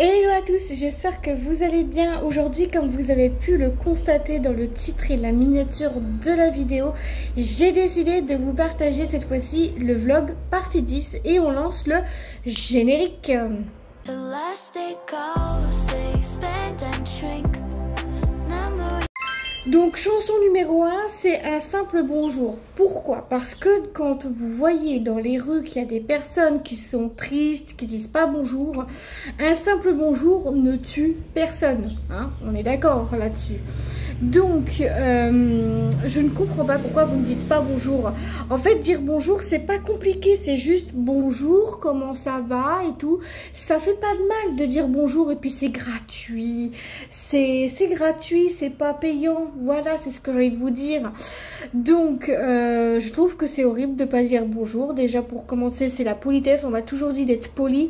Hello à tous, j'espère que vous allez bien. Aujourd'hui, comme vous avez pu le constater dans le titre et la miniature de la vidéo, j'ai décidé de vous partager cette fois-ci le vlog partie 10 et on lance le générique. Donc chanson numéro 1, c'est un simple bonjour. Pourquoi? Parce que quand vous voyez dans les rues qu'il y a des personnes qui sont tristes, qui disent pas bonjour, un simple bonjour ne tue personne, hein, on est d'accord là-dessus. Donc, je ne comprends pas pourquoi vous ne dites pas bonjour. En fait, dire bonjour, c'est pas compliqué, c'est juste bonjour, comment ça va et tout. Ça fait pas de mal de dire bonjour et puis c'est gratuit. C'est gratuit, c'est pas payant. Voilà, c'est ce que j'ai envie de vous dire. Donc, je trouve que c'est horrible de pas dire bonjour. Déjà, pour commencer, c'est la politesse. On m'a toujours dit d'être poli.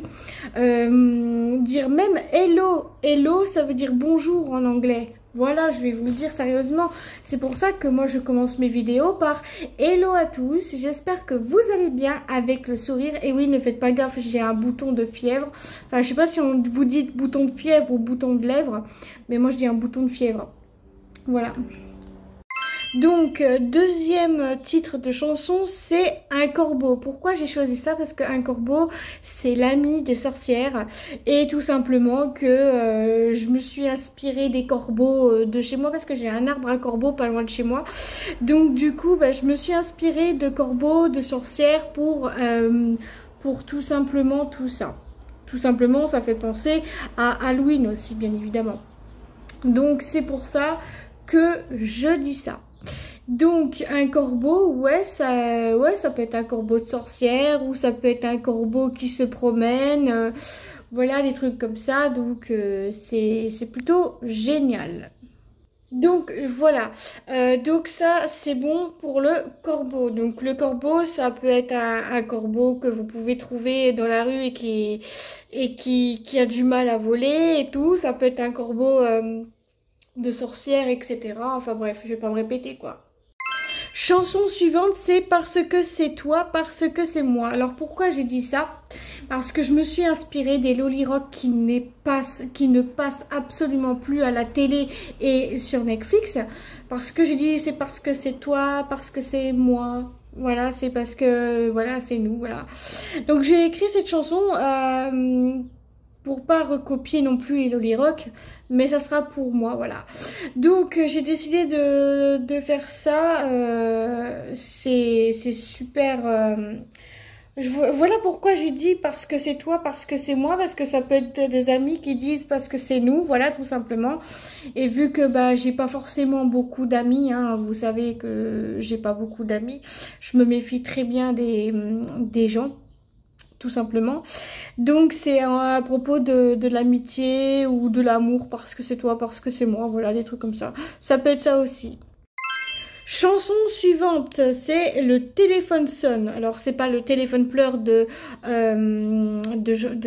Dire même hello. Hello, ça veut dire bonjour en anglais. Voilà, je vais vous le dire sérieusement. C'est pour ça que moi je commence mes vidéos par hello à tous. J'espère que vous allez bien avec le sourire. Et oui, ne faites pas gaffe, j'ai un bouton de fièvre. Enfin, je sais pas si on vous dit bouton de fièvre ou bouton de lèvre, mais moi je dis un bouton de fièvre. Voilà. Donc, deuxième titre de chanson, c'est un corbeau. Pourquoi j'ai choisi ça? Parce qu'un corbeau, c'est l'ami des sorcières. Et tout simplement que je me suis inspirée des corbeaux de chez moi parce que j'ai un arbre à corbeaux pas loin de chez moi. Donc, du coup, je me suis inspirée de corbeaux, de sorcières pour tout simplement tout ça. Tout simplement, ça fait penser à Halloween aussi, bien évidemment. Donc, c'est pour ça que je dis ça. Donc un corbeau, ouais, ça peut être un corbeau de sorcière ou ça peut être un corbeau qui se promène, voilà, des trucs comme ça. Donc c'est plutôt génial. Donc voilà, donc ça c'est bon pour le corbeau. Donc le corbeau, ça peut être un corbeau que vous pouvez trouver dans la rue et qui a du mal à voler et tout. Ça peut être un corbeau de sorcière, etc. Enfin bref, je vais pas me répéter quoi. Chanson suivante, c'est parce que c'est toi, parce que c'est moi. Alors pourquoi j'ai dit ça? Parce que je me suis inspirée des Lolirock qui ne passent absolument plus à la télé et sur Netflix. Parce que j'ai dit c'est parce que c'est toi, parce que c'est moi. Voilà, c'est parce que voilà, c'est nous, voilà. Donc j'ai écrit cette chanson pour pas recopier non plus les Lolirock, mais ça sera pour moi, voilà. Donc j'ai décidé de faire ça, c'est super. Voilà pourquoi j'ai dit parce que c'est toi, parce que c'est moi, parce que ça peut être des amis qui disent parce que c'est nous, voilà, tout simplement. Et vu que j'ai pas forcément beaucoup d'amis, hein, vous savez que j'ai pas beaucoup d'amis, je me méfie très bien des gens. Tout simplement. Donc c'est à propos de l'amitié ou de l'amour parce que c'est toi, parce que c'est moi, voilà, des trucs comme ça. Ça peut être ça aussi. Chanson suivante, c'est le téléphone sonne. Alors c'est pas le téléphone pleure de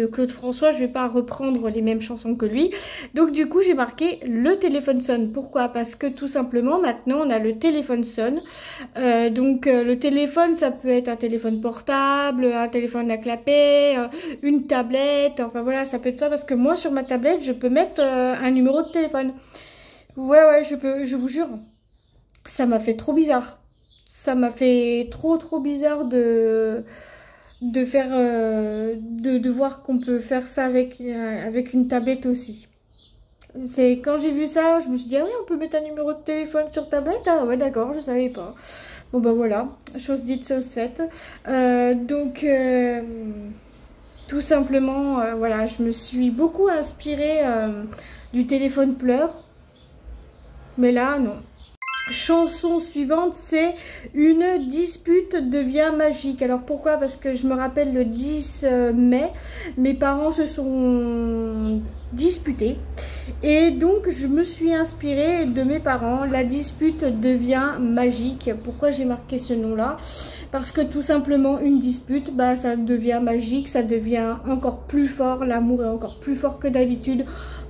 Claude François, je vais pas reprendre les mêmes chansons que lui. Donc du coup j'ai marqué le téléphone sonne. Pourquoi? Parce que tout simplement maintenant on a le téléphone sonne. Le téléphone ça peut être un téléphone portable, un téléphone à clapet, une tablette, enfin voilà ça peut être ça parce que moi sur ma tablette je peux mettre un numéro de téléphone. Ouais je peux, je vous jure. Ça m'a fait trop bizarre. Ça m'a fait trop bizarre de faire de voir qu'on peut faire ça avec une tablette aussi. C'est quand j'ai vu ça, je me suis dit ah oui, on peut mettre un numéro de téléphone sur tablette. Ah ouais d'accord, je savais pas. Bon voilà, chose dite, chose faite. Tout simplement voilà, je me suis beaucoup inspirée du téléphone pleure. Mais là non. Chanson suivante, c'est une dispute devient magique. Alors pourquoi? Parce que je me rappelle le 10 mai, mes parents se sont disputés et donc je me suis inspirée de mes parents. La dispute devient magique. Pourquoi j'ai marqué ce nom-là? Parce que tout simplement une dispute, ça devient magique, ça devient encore plus fort, l'amour est encore plus fort que d'habitude.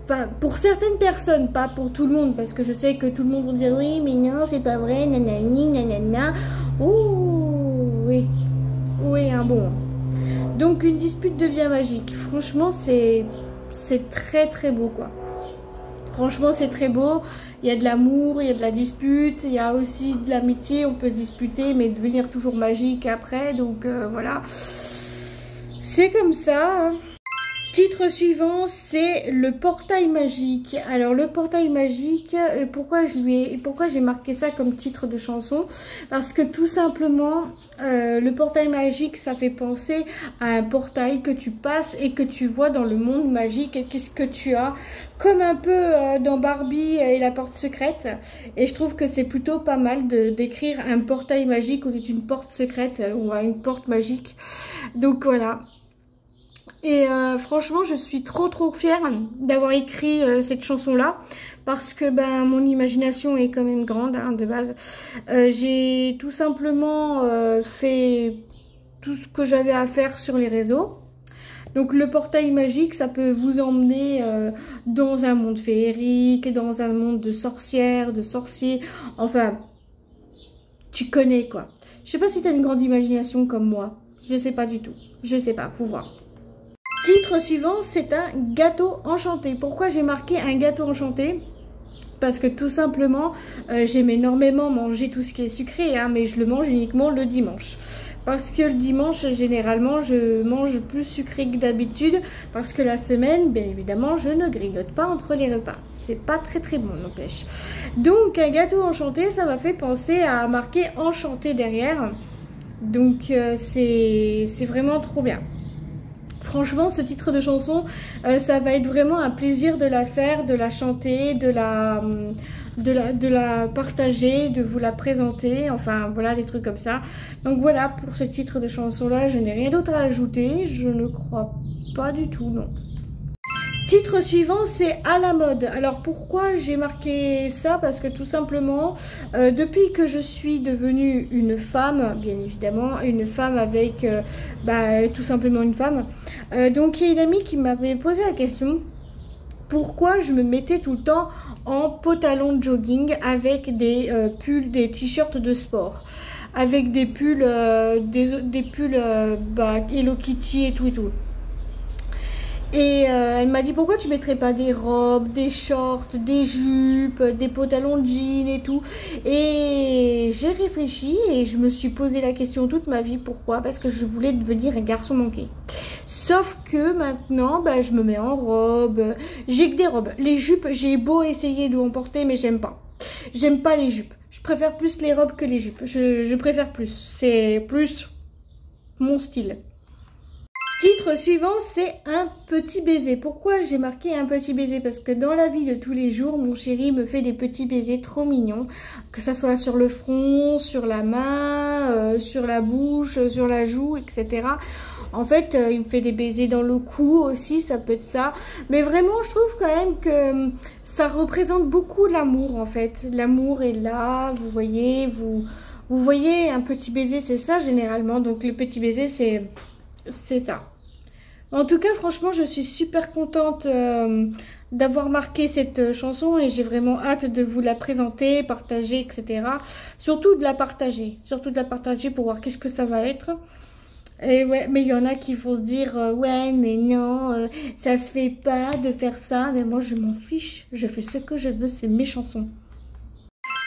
Enfin, pour certaines personnes, pas pour tout le monde, parce que je sais que tout le monde va dire oui, mais non, c'est pas vrai, nanani, nanana. Ouh, oui, bon. Donc une dispute devient magique. Franchement, c'est c'est très très beau quoi. Franchement, c'est très beau. Il y a de l'amour, il y a de la dispute, il y a aussi de l'amitié. On peut se disputer, mais devenir toujours magique après. Donc voilà, c'est comme ça. Titre suivant, c'est le portail magique. Alors le portail magique, pourquoi j'ai marqué ça comme titre de chanson? Parce que tout simplement, le portail magique, ça fait penser à un portail que tu passes et que tu vois dans le monde magique. Et qu'est-ce que tu as? Comme un peu dans Barbie et la porte secrète. Et je trouve que c'est plutôt pas mal d'écrire un portail magique au lieu d'une porte secrète ou une porte magique. Donc voilà. Et franchement, je suis trop fière d'avoir écrit cette chanson-là parce que ben mon imagination est quand même grande hein, de base. J'ai tout simplement fait tout ce que j'avais à faire sur les réseaux. Donc le portail magique, ça peut vous emmener dans un monde féerique, dans un monde de sorcières, de sorciers, enfin, tu connais quoi. Je sais pas si tu as une grande imagination comme moi, je sais pas du tout, je sais pas, faut voir. Titre suivant, c'est un gâteau enchanté. Pourquoi j'ai marqué un gâteau enchanté? Parce que tout simplement, j'aime énormément manger tout ce qui est sucré, hein, mais je le mange uniquement le dimanche. Parce que le dimanche, généralement, je mange plus sucré que d'habitude. Parce que la semaine, bien évidemment, je ne grignote pas entre les repas. C'est pas très bon, n'empêche. Donc, un gâteau enchanté, ça m'a fait penser à marquer enchanté derrière. Donc, c'est vraiment trop bien. Franchement, ce titre de chanson, ça va être vraiment un plaisir de la faire, de la chanter, de la partager, de vous la présenter, enfin voilà, des trucs comme ça. Donc voilà, pour ce titre de chanson-là, je n'ai rien d'autre à ajouter, je ne crois pas du tout, non. Titre suivant, c'est à la mode. Alors pourquoi j'ai marqué ça? Parce que tout simplement, depuis que je suis devenue une femme, bien évidemment, une femme avec tout simplement une femme. Donc il y a une amie qui m'avait posé la question. Pourquoi je me mettais tout le temps en pantalon de jogging avec des pulls, des t-shirts de sport, avec des pulls, des pulls Hello Kitty et tout et tout. Et elle m'a dit pourquoi tu mettrais pas des robes, des shorts, des jupes, des pantalons de jean et tout. Et j'ai réfléchi et je me suis posé la question toute ma vie pourquoi. Parce que je voulais devenir un garçon manqué. Sauf que maintenant je me mets en robe, j'ai que des robes. Les jupes, j'ai beau essayer de en porter mais j'aime pas. J'aime pas les jupes. Je préfère plus les robes que les jupes. Je préfère plus. C'est plus mon style. Titre suivant, c'est un petit baiser. Pourquoi j'ai marqué un petit baiser? Parce que dans la vie de tous les jours, mon chéri me fait des petits baisers trop mignons. Que ça soit sur le front, sur la main, sur la bouche, sur la joue, etc. En fait, il me fait des baisers dans le cou aussi, ça peut être ça. Mais vraiment, je trouve quand même que ça représente beaucoup l'amour en fait. L'amour est là, vous voyez, vous voyez un petit baiser, c'est ça généralement. Donc le petit baiser, c'est ça. En tout cas, franchement, je suis super contente d'avoir marqué cette chanson et j'ai vraiment hâte de vous la présenter, partager, etc. Surtout de la partager pour voir qu'est-ce que ça va être. Et ouais, mais il y en a qui vont se dire ouais, mais non, ça se fait pas de faire ça. Mais moi, je m'en fiche. Je fais ce que je veux, c'est mes chansons.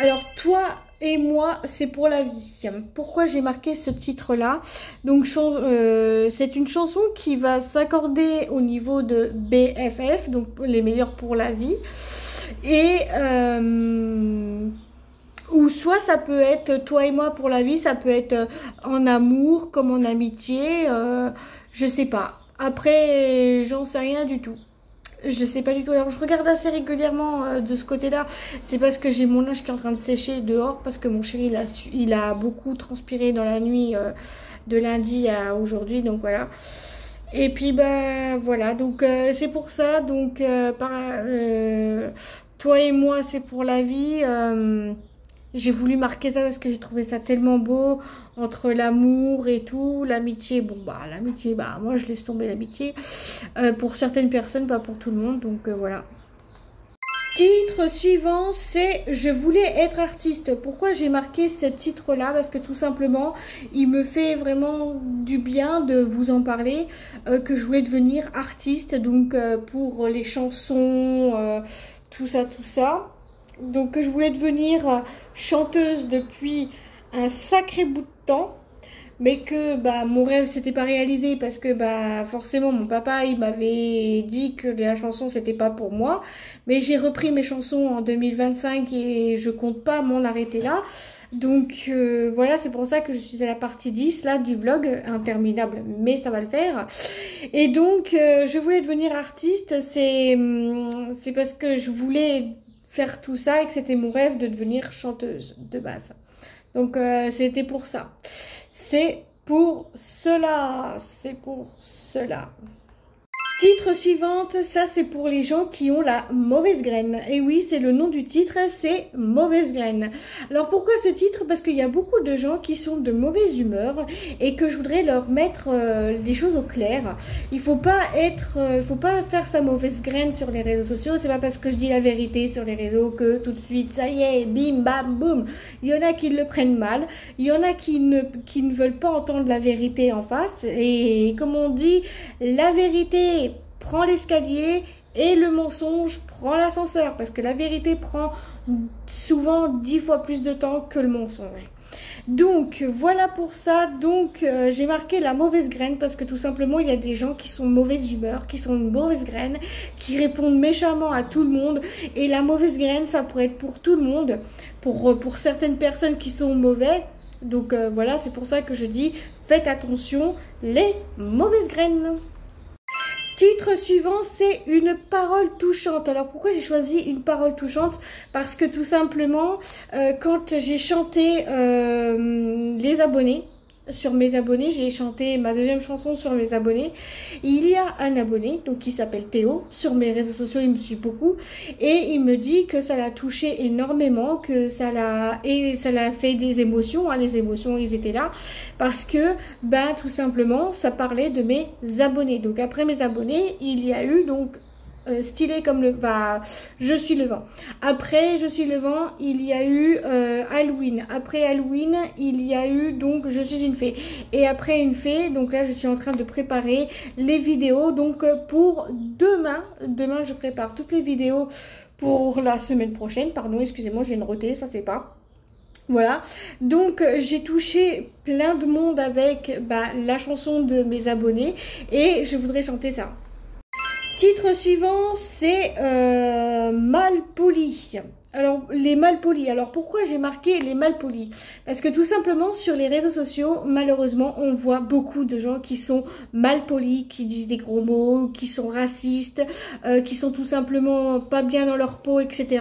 Alors, toi et moi, c'est pour la vie. Pourquoi j'ai marqué ce titre-là? Donc, c'est une chanson qui va s'accorder au niveau de BFF, donc les meilleurs pour la vie. Et ou soit ça peut être toi et moi pour la vie, ça peut être en amour comme en amitié, je sais pas. Après, j'en sais rien du tout. Je sais pas du tout. Alors je regarde assez régulièrement de ce côté-là. C'est parce que j'ai mon linge qui est en train de sécher dehors. Parce que mon chéri il a beaucoup transpiré dans la nuit de lundi à aujourd'hui. Donc voilà. Et puis voilà. Donc c'est pour ça. Donc toi et moi c'est pour la vie. J'ai voulu marquer ça parce que j'ai trouvé ça tellement beau entre l'amour et tout, l'amitié. Bon l'amitié, moi je laisse tomber l'amitié pour certaines personnes, pas pour tout le monde. Donc voilà. Titre suivant, c'est Je voulais être artiste. Pourquoi j'ai marqué ce titre-là? Parce que tout simplement, il me fait vraiment du bien de vous en parler, que je voulais devenir artiste, donc pour les chansons, tout ça, tout ça. Donc je voulais devenir chanteuse depuis un sacré bout de temps. Mais que mon rêve s'était pas réalisé parce que forcément mon papa il m'avait dit que la chanson c'était pas pour moi. Mais j'ai repris mes chansons en 2025 et je compte pas m'en arrêter là. Donc voilà, c'est pour ça que je suis à la partie 10 là du vlog, interminable mais ça va le faire. Et donc je voulais devenir artiste, c'est parce que je voulais faire tout ça et que c'était mon rêve de devenir chanteuse de base. Donc c'était pour ça. C'est pour cela, c'est pour cela. Titre suivante, ça c'est pour les gens qui ont la mauvaise graine. Et oui, c'est le nom du titre, c'est mauvaise graine. Alors pourquoi ce titre? Parce qu'il y a beaucoup de gens qui sont de mauvaise humeur et que je voudrais leur mettre les choses au clair. Il faut pas faire sa mauvaise graine sur les réseaux sociaux. C'est pas parce que je dis la vérité sur les réseaux que tout de suite ça y est, bim bam boum. Il y en a qui le prennent mal, il y en a qui ne veulent pas entendre la vérité en face. Et comme on dit, la vérité prend l'escalier et le mensonge prend l'ascenseur, parce que la vérité prend souvent 10 fois plus de temps que le mensonge. Donc voilà pour ça. Donc j'ai marqué la mauvaise graine parce que tout simplement il y a des gens qui sont de mauvaise humeur, qui sont de mauvaise graine, qui répondent méchamment à tout le monde. Et la mauvaise graine, ça pourrait être pour tout le monde, pour certaines personnes qui sont mauvais. Donc voilà, c'est pour ça que je dis faites attention les mauvaises graines. Titre suivant, c'est une parole touchante. Alors pourquoi j'ai choisi une parole touchante? Parce que tout simplement, quand j'ai chanté les abonnés, sur mes abonnés, j'ai chanté ma deuxième chanson sur mes abonnés. Il y a un abonné, donc qui s'appelle Théo, sur mes réseaux sociaux, il me suit beaucoup, et il me dit que ça l'a touché énormément, que ça l'a fait des émotions, hein, les émotions ils étaient là, parce que tout simplement ça parlait de mes abonnés. Donc après mes abonnés, il y a eu donc stylé comme le je suis le vent. Après je suis le vent, il y a eu Halloween. Après Halloween, il y a eu donc je suis une fée. Et après une fée, donc là je suis en train de préparer les vidéos. Donc pour demain je prépare toutes les vidéos pour la semaine prochaine. Pardon, excusez-moi, je viens de roter, ça c'est pas. Voilà, donc j'ai touché plein de monde avec la chanson de mes abonnés et je voudrais chanter ça. Titre suivant, c'est Malpoli. Alors, les malpolis. Alors, pourquoi j'ai marqué les malpolis? Parce que tout simplement, sur les réseaux sociaux, malheureusement, on voit beaucoup de gens qui sont malpolis, qui disent des gros mots, qui sont racistes, qui sont tout simplement pas bien dans leur peau, etc.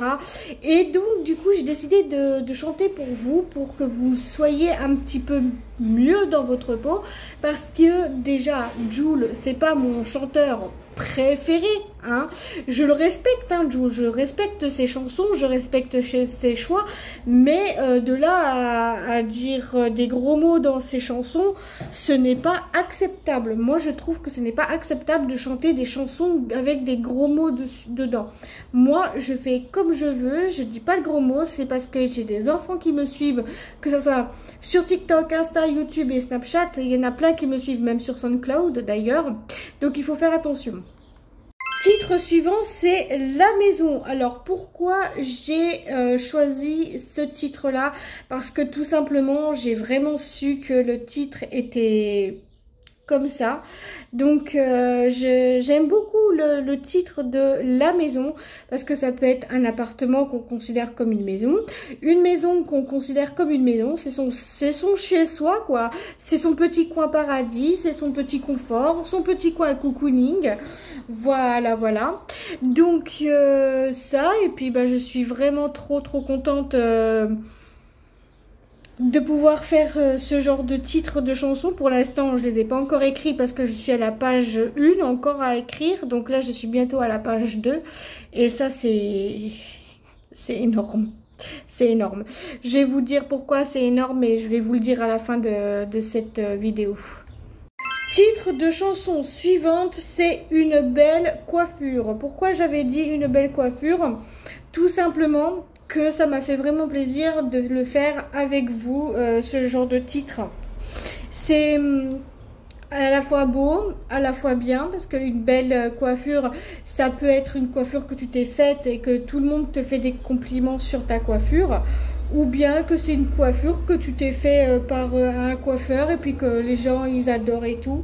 Et donc, du coup, j'ai décidé de chanter pour vous, pour que vous soyez un petit peu mieux dans votre peau. Parce que, déjà, Jul, c'est pas mon chanteur préféré, hein. Je le respecte, hein, Jul, je respecte ses chansons, je respecte ses choix, mais de là à dire des gros mots dans ses chansons, ce n'est pas acceptable. Moi, je trouve que ce n'est pas acceptable de chanter des chansons avec des gros mots dedans. Moi, je fais comme je veux, je dis pas le gros mot, c'est parce que j'ai des enfants qui me suivent, que ce soit sur TikTok, Insta, YouTube et Snapchat, il y en a plein qui me suivent, même sur SoundCloud d'ailleurs, donc il faut faire attention. Titre suivant, c'est La Maison. Alors pourquoi j'ai choisi ce titre-là? Parce que tout simplement, j'ai vraiment su que le titre était comme ça. Donc j'aime beaucoup le titre de La Maison parce que ça peut être un appartement qu'on considère comme une maison qu'on considère comme une maison, c'est son chez soi quoi, c'est son petit coin paradis, c'est son petit confort, son petit coin cocooning, voilà. Donc ça, et puis je suis vraiment trop contente de pouvoir faire ce genre de titre de chanson. Pour l'instant, je les ai pas encore écrits parce que je suis à la page 1 encore à écrire. Donc là, je suis bientôt à la page 2. Et ça, c'est énorme. C'est énorme. Je vais vous dire pourquoi c'est énorme et je vais vous le dire à la fin de cette vidéo. Titre de chanson suivante, c'est une belle coiffure. Pourquoi j'avais dit une belle coiffure? Tout simplement que ça m'a fait vraiment plaisir de le faire avec vous, ce genre de titre. C'est à la fois beau, à la fois bien, parce qu'une belle coiffure, ça peut être une coiffure que tu t'es faite et que tout le monde te fait des compliments sur ta coiffure, ou bien que c'est une coiffure que tu t'es fait par un coiffeur et puis que les gens ils adorent et tout.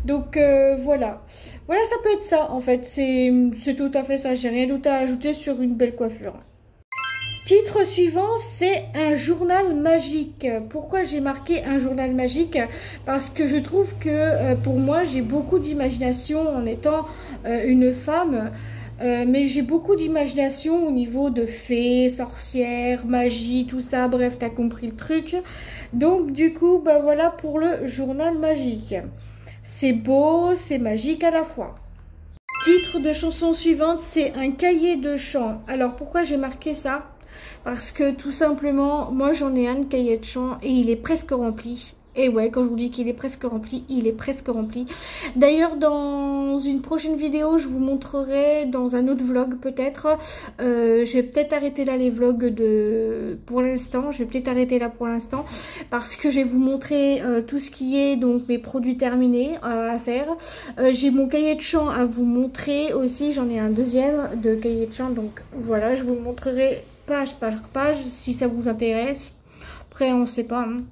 Donc voilà, ça peut être ça en fait, c'est tout à fait ça, j'ai rien d'autre à ajouter sur une belle coiffure. Titre suivant, c'est un journal magique. Pourquoi j'ai marqué un journal magique? Parce que je trouve que pour moi, j'ai beaucoup d'imagination en étant une femme. Mais j'ai beaucoup d'imagination au niveau de fées, sorcières, magie, tout ça. Bref, t'as compris le truc. Donc du coup, bah voilà pour le journal magique. C'est beau, c'est magique à la fois. Titre de chanson suivante, c'est un cahier de chant. Alors pourquoi j'ai marqué ça? Parce que tout simplement, moi j'en ai un cahier de chant et il est presque rempli. Et ouais, quand je vous dis qu'il est presque rempli, il est presque rempli. D'ailleurs, dans une prochaine vidéo, je vous montrerai dans un autre vlog peut-être. Je vais peut-être arrêter là les vlogs pour l'instant. Je vais peut-être arrêter là pour l'instant parce que je vais vous montrer tout ce qui est donc mes produits terminés à faire. J'ai mon cahier de chant à vous montrer aussi. J'en ai un deuxième de cahier de chant. Donc voilà, je vous montrerai page par page si ça vous intéresse. Après, on sait pas. Hein.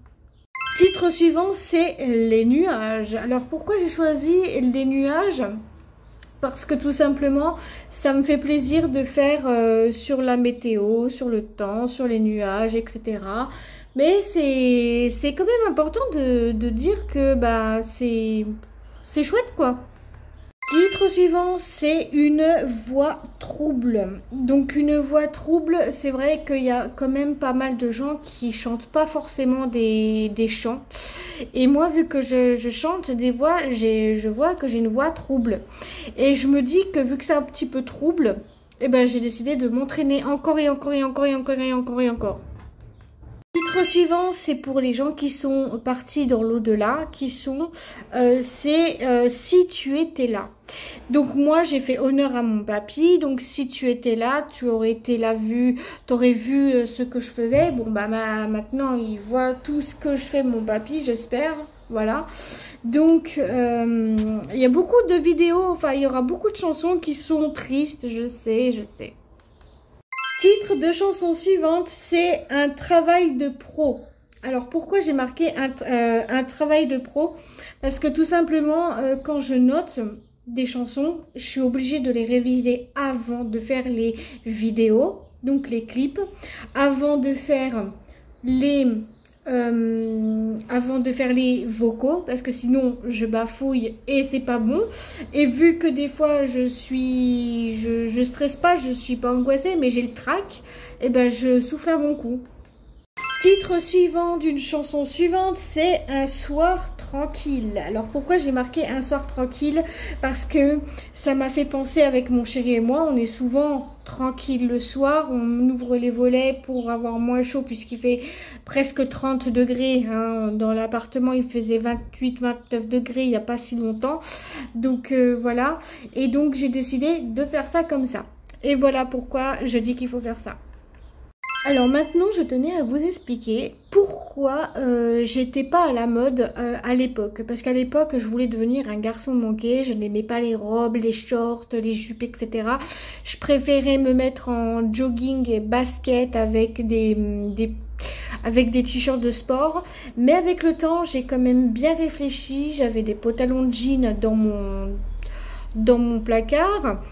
Titre suivant, c'est les nuages. Alors pourquoi j'ai choisi les nuages? Parce que tout simplement, ça me fait plaisir de faire sur la météo, sur le temps, sur les nuages, etc. Mais c'est quand même important de dire que bah c'est chouette quoi. Titre suivant, c'est une voix trouble. Donc une voix trouble, c'est vrai qu'il y a quand même pas mal de gens qui chantent pas forcément des chants. Et moi, vu que je chante des voix, je vois que j'ai une voix trouble. Et je me dis que vu que c'est un petit peu trouble, eh ben, j'ai décidé de m'entraîner encore et encore et encore et encore et encore et encore. Titre suivant, c'est pour les gens qui sont partis dans l'au-delà, qui sont, si tu étais là. Donc moi, j'ai fait honneur à mon papy, donc si tu étais là, tu aurais été là t'aurais vu ce que je faisais. Bon bah maintenant, il voit tout ce que je fais mon papy, j'espère, voilà. Donc, il y a beaucoup de vidéos, enfin, il y aura beaucoup de chansons qui sont tristes, je sais. Titre de chanson suivante, c'est un travail de pro. Alors pourquoi j'ai marqué un travail de pro? Parce que tout simplement, quand je note des chansons, je suis obligée de les réviser avant de faire les vidéos, donc les clips, avant de faire les vocaux, parce que sinon je bafouille et c'est pas bon. Et vu que des fois je stresse pas, je suis pas angoissée, mais j'ai le trac, et ben je souffle à mon cou. Titre suivant d'une chanson suivante, c'est un soir tranquille. Alors pourquoi j'ai marqué un soir tranquille? Parce que ça m'a fait penser avec mon chéri et moi, on est souvent tranquille le soir, on ouvre les volets pour avoir moins chaud puisqu'il fait presque 30 degrés. Hein. Dans l'appartement, il faisait 28-29 degrés il n'y a pas si longtemps. Donc voilà, et donc j'ai décidé de faire ça comme ça. Et voilà pourquoi je dis qu'il faut faire ça. Alors maintenant, je tenais à vous expliquer pourquoi j'étais pas à la mode à l'époque. Parce qu'à l'époque, je voulais devenir un garçon manqué. Je n'aimais pas les robes, les shorts, les jupes, etc. Je préférais me mettre en jogging et basket avec des t-shirts de sport. Mais avec le temps, j'ai quand même bien réfléchi. J'avais des pantalons de jean dans mon placard.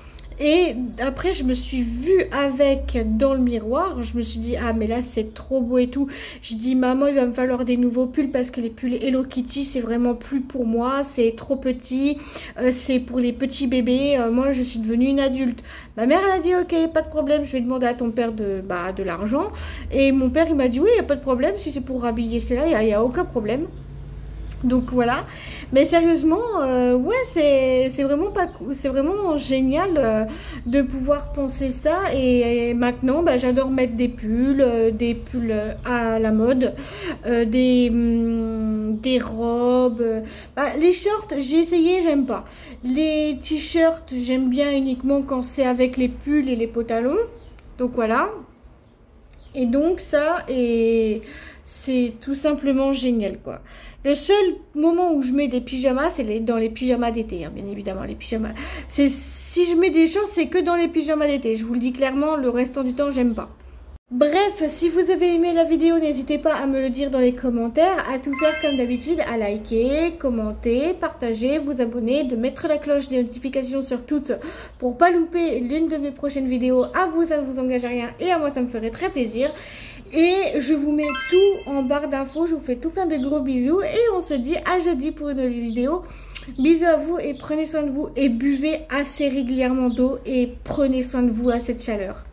Et après, je me suis vue avec dans le miroir. Je me suis dit, ah mais là c'est trop beau et tout. Je dis, maman, il va me falloir des nouveaux pulls parce que les pulls Hello Kitty, c'est vraiment plus pour moi. C'est trop petit. C'est pour les petits bébés. Moi, je suis devenue une adulte. Ma mère, elle a dit, ok, pas de problème. Je vais demander à ton père de l'argent. Et mon père, il m'a dit, oui, il n'y a pas de problème. Si c'est pour rhabiller cela, il n'y a aucun problème. Donc voilà, mais sérieusement, ouais, c'est vraiment pas, c'est vraiment génial de pouvoir penser ça. Et maintenant, bah, j'adore mettre des pulls à la mode, des robes. Bah, les shorts, j'ai essayé, j'aime pas. Les t-shirts, j'aime bien uniquement quand c'est avec les pulls et les pantalons. Donc voilà. Et donc ça, et c'est tout simplement génial, quoi. Le seul moment où je mets des pyjamas, c'est dans les pyjamas d'été, hein, bien évidemment, les pyjamas. Si je mets des shorts, c'est que dans les pyjamas d'été. Je vous le dis clairement, le restant du temps, j'aime pas. Bref, si vous avez aimé la vidéo, n'hésitez pas à me le dire dans les commentaires, à tout faire comme d'habitude, à liker, commenter, partager, vous abonner, de mettre la cloche des notifications sur toutes pour pas louper l'une de mes prochaines vidéos. À vous, ça ne vous engage à rien et à moi, ça me ferait très plaisir. Et je vous mets tout en barre d'infos, je vous fais tout plein de gros bisous et on se dit à jeudi pour une nouvelle vidéo. Bisous à vous et prenez soin de vous et buvez assez régulièrement d'eau et prenez soin de vous à cette chaleur.